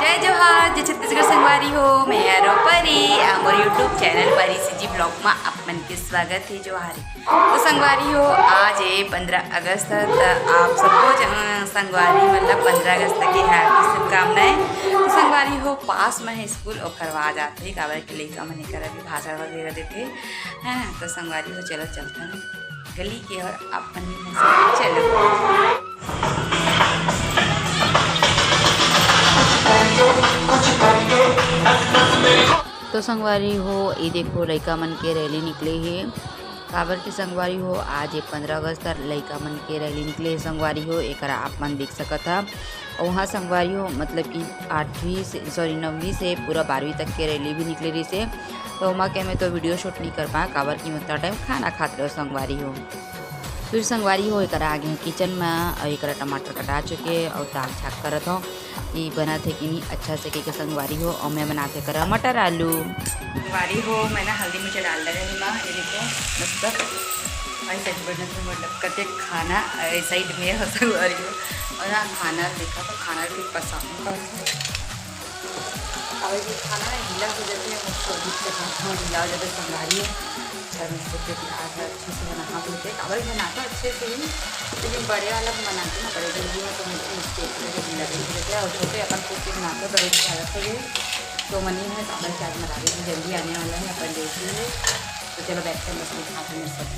जय जोहार जय छत्तीसगढ़ संगवारी हो मैं आरो परी मोर यूट्यूब चैनल परी सीजी ब्लॉग में आप मन के स्वागत है जोहारी। तो संगवारी हो आज है 15 अगस्त आप सबको संगवारी मतलब 15 अगस्त की हार्दिक शुभकामनाएं। तो संगवारी हो पास में है स्कूल और करवा जाते हैं काबर के लड़का मन कर भी भाषण वगैरह देते हैं। तो संगवारी हो चलो चलते हैं गली की और अपन चलो। तो संगवारी हो ये देखो लड़का मन के रैली निकले है काबर की संगवारी हो आज 15 अगस्त लड़का मन के रैली निकले संगवारी हो एक आप मन देख सकत था। और वहाँ संगवारी हो मतलब कि 9वीं से पूरा 12वीं तक के रैली भी निकले रही से। तो वहाँ के मैं तो वीडियो शूट नहीं कर पाया काबर की मतलब टाइम खाना खाते रहो संगवारी हो। फिर संगवारी हो एक आगे किचन में और एक टमाटर कटा चुके और दाल छाक करत हो कि बनाते कि नहीं अच्छा से के संगवारी हो। और मैं बनाते करा मटर आलू संगवारी हो। मैंने हल्दी मिर्च डाल रहे हैं माँ ये देखो मस्त ऐसा मतलब कते खाना साइड में हो संगवारी हो। और यहाँ खाना देखा तो खाना भी पसंद और ये खाना हिला हो जाते हैं हिला हो जाते संगवारी हो। अच्छे से बना बोलते काबर बनाता अच्छे से ही लेकिन बड़े वाला बनाते ना बड़े जल्दी में तो मुझे मिस्टेक लगे और छोटे अपन खुद के बनाते बड़े आदत हो गए। तो मनी है काबर के आज मरा भी जल्दी आने वाला है अपन देख लेंगे। तो चलो बैठते हैं मछली खाते हैं सब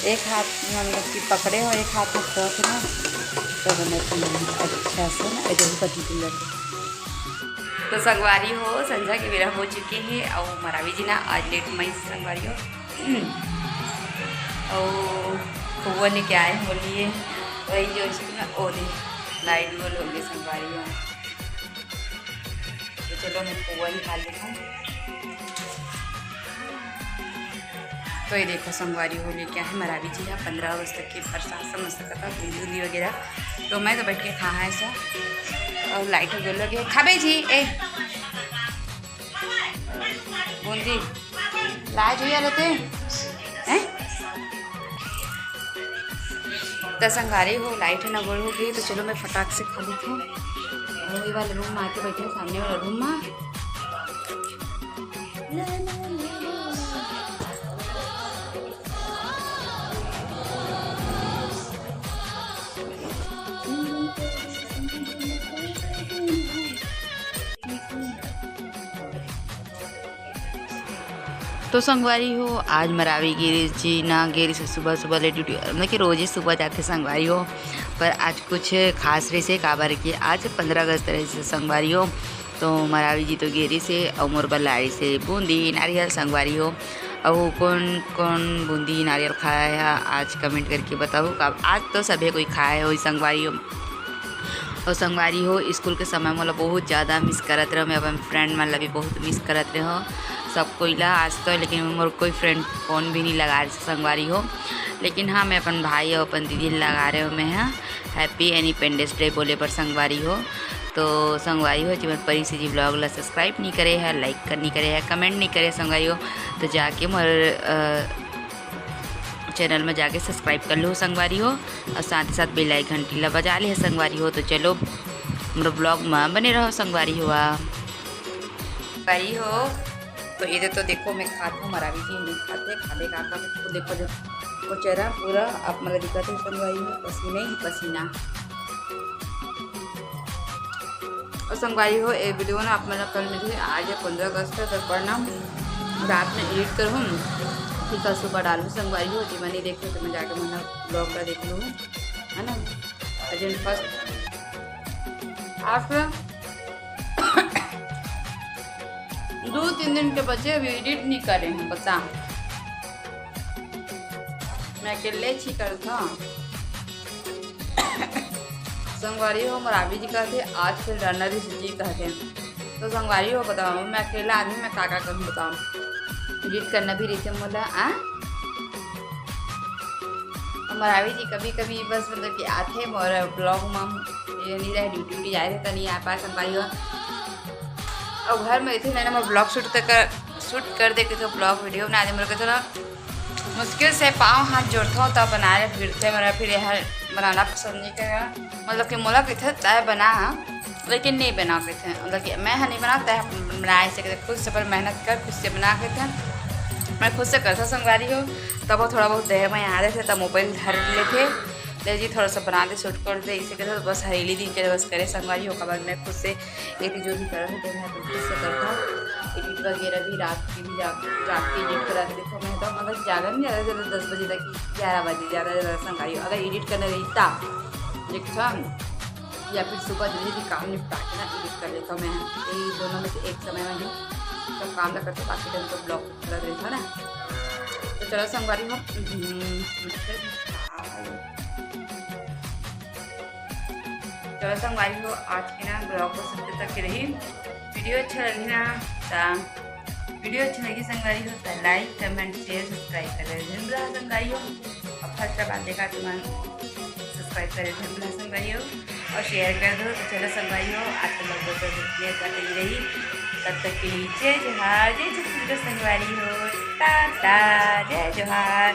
एक हाथ मतलब कि पकड़े और एक हाथ में रखना तो बनाते अच्छा से ना इधर पर्टिकुलर। तो संगवारी हो संध्या की बेरा हो चुके हैं और मरावी जी ना आज लेट मई संगवारी हो और खुआ लेके आए बोलिए वही जो ना ओले लाइट गोल हो गए संगवारी हो। तो चलो मैं खुआ ही खा लेता हूँ। तो ये देखो संगवारी हो लेके आए मरावी जी है 15 अगस्त तक की प्रसाद समझ सकता था बूंदी वगैरह। तो मैं तो बैठ के खा है ऐसा और लाइट हो गए खाबे जी ए बूंदी लाज हुई रहते हैं। तो संगवारी हो लाइट है ना गोल हो गई। तो चलो मैं फटाक से खा लेती हूँ। वही वाले रूम में आके बैठे सामने वाला रूम में तो संगवारी हो आज मरावी गिरी जी ना गेरी से सुबह सुबह ले ड्यूटी मतलब कि रोज़ ही सुबह जाते संगवारी हो। पर आज कुछ खास रही से काबर की आज 15 अगस्त रही से संगवारी हो। तो मरावी जी तो गेरी से और मोरबल लाड़ी से बूंदी नारियल संगवारी हो। और कौन कौन बूंदी नारियल खाया है आज कमेंट करके बताओ। आज तो सभी कोई खाया हो संगवारी हो। और संगवारी हो स्कूल के समय मतलब बहुत ज़्यादा मिस करत रहो। मैं अपन फ्रेंड मतलब भी बहुत मिस करत रहे हो सब कोई ला आज तो लेकिन मोर कोई फ्रेंड फ़ोन भी नहीं लगा रहे संगवारी हो। लेकिन हाँ मैं अपन भाई और अपन दीदी लगा रहे हो मैं हाँ हैप्पी इंडिपेंडेंस डे बोले पर संगवारी हो। तो संगवारी हो जीवन परी से जी ब्लॉग ला सब्सक्राइब नहीं करे है लाइक नहीं करे है कमेंट नहीं करे संगवारी हो। तो जाके मोर चैनल में जाके सब्सक्राइब कर लो संगवारी हो और साथ ही साथ बेल आइकन घंटी ला बजा ले है संगवारी हो। तो चलो मेरे ब्लॉग में बने रहो संगवारी हुआ संगवारी हो। तो ये तो देखो मैं खाती हूँ मरावी जी नहीं खाते खाले काका तो देखो वो चेहरा पूरा आप मतलब दिखाते हैं संगवारी में पसीने ही पसीना। और संगवारी हो ये वीडियो ना आप मेरा कल मुझे आज 15 अगस्त तक पढ़ना रात में एडिट करूँ फिर कल सुबह डालूँ संगवारी हो। जी मैंने देखे तो मैं जाके मैंने ब्लॉग का देख लूँ है ना अजय फर्स्ट आप 2-3 दिन के बच्चे अभी एडिट नहीं करेंगे बता मैं अकेले ही कर था संगवारी हो मरावी जी कहते आज फिर रनर जी कहते हैं। तो संगवारी हो बताओ मैं अकेला आदमी मैं काका करूँ बताओ एडिट करना भी रहते बोला मरावी जी कभी कभी बस मतलब कि आते और ब्लॉग में ये नहीं रहे ड्यूटी जाए थे तो नहीं आ पाए संगवारी हो। और घर में थी मैंने मैं ब्लॉग शूट कर दे के तो ब्लॉग वीडियो बना दे मेरे को चलो मुश्किल से पाँव हाथ जोड़ते हो तब बना रहे फिरते मेरा फिर यह बनाना पसंद नहीं करेगा। मतलब कि मोला के थे तय बना लेकिन नहीं बना के थे, मतलब कि मैं नहीं बना तय बनाए से खुद से पर मेहनत कर खुद से बना के थे। मैं खुद से करता संगवारी हो तब वो थोड़ा बहुत देह में आ रहे थे तब मोबाइल धर लेते ले जी थोड़ा सा बना दे शूट कर दे इसे कहते बस हरेली दिन के बस करे संगवारी हो। बाद मैं खुद से एडिट जो भी कर रहा था मैं खुद से करता एडिट वगैरह भी रात की भी जाग के एडिट करा के देखो। मैं तो मतलब ज़्यादा नहीं ज़्यादा 10 बजे तक 11 बजे ज़्यादा संगवारी अगर एडिट करने रहता देखा या फिर सुबह जल्दी भी काम निपटा के ना एडिट कर लेता मैं। यही दोनों में से एक समय में भी सब काम ना करते बाकी टाइम तो ब्लॉग लग रहा था ना। तो चलो संगवारी हो चलो संगवारी हो आज की ना ब्लॉग को सबसे तक रही वीडियो अच्छा लगी ना वीडियो अच्छी लगी संगवारी हो तो लाइक कमेंट शेयर सब्सक्राइब कर रहे संगवारी हो। अब फर्स्ट बात देखा तुम सब्सक्राइब करे थे संगवारी हो और शेयर कर दो। तो चलो संगवारी हो आज के लोगों को करती रही तब तक के लिए जय जोहार जय छत्तीसगढ़ संगवारी हो टाटा जय जोहार।